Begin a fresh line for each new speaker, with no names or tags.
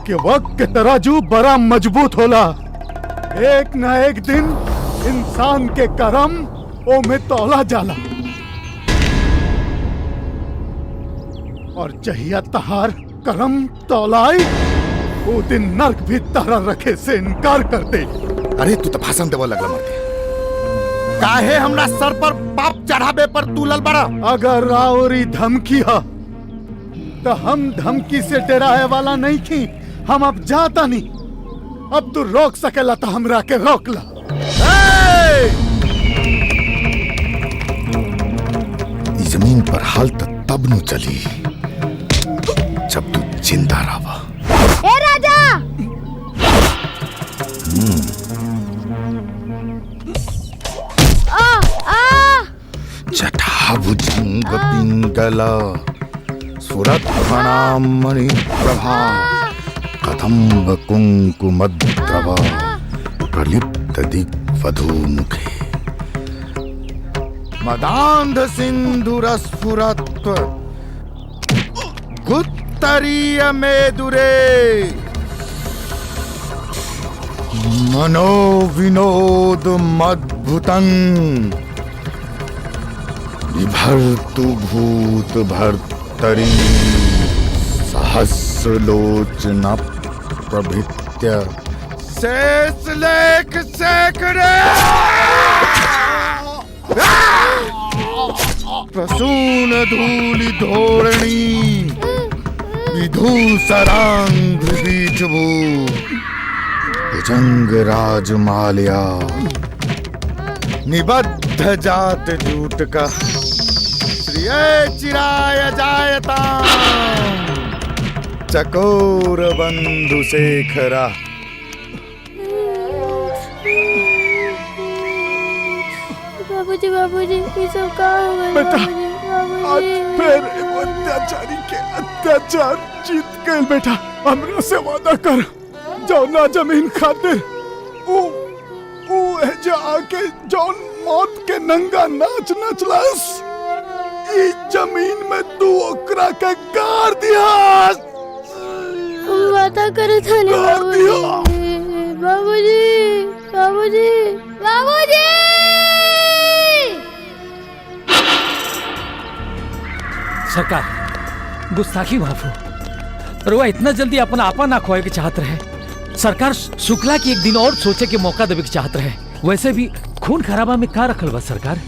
कि वक्त के तराजू बड़ा मजबूत होला। एक न एक दिन इंसान के करम ओ में तौला जाला और जहिया तहार करम तौलाई वो दिन नर्क भी तारा रखे से इनकार कर दे।
अरे तू तो भाषण देवा लगला मर्दे। काहे हमरा सर पर पाप चढ़ावे पर तुलल बड़ा?
अगर रावरी धमकी है तो हम धमकी से डराए वाला नहीं थी। हम अब जाता नहीं। अब तू रोक सकेला तो हमरा के रोक ला।
इस जमीन पर हाल तब नु चली जब तू जिंदा रहा।
ए राजा!
जटाभुजंग पिंगला सुरत्फणामणि प्रभा कदम्ब कुंकुमद्रवा प्रलिप्त दिग्वधू मुखे मदांध सिंधुरस्फुरत्व गुत्तरीय मेदुरे मनो विनोद मद्भुतं विभर्तु भूत भर्तरी सहस्रलोचन प्रभृत्य शेष लेख शेखरे प्रसून धूलि धोरणी विधूसरांग बीजभू भुजंग राजमाल्या निबद्ध जात जूट का श्रिय चिराय जायता चकोर बंधु शेखरा।
बाबूजी बाबूजी ये सब क्या हो गया?
बेटा, आज
बाबूजी
फिर एगो अत्याचारी के अत्याचार जीत गए। बेटा हमरा से वादा कर जौना जमीन खातिर ऊ एजा आके जौन मौत के नंगा नाच नचलस ई जमीन में तू ओकरा के गाड़ दियास।
हम वादा करे थे बाबूजी बाबूजी बाबूजी बाबूजी।
सरकार गुस्ताखी माफ हो। रुआ इतना जल्दी अपना आपा ना खोए के चाहत रहे। सरकार शुक्ला की एक दिन और सोचे के मौका देवे के चाहत रहे। वैसे भी खून खराबा में का रखल बा सरकार?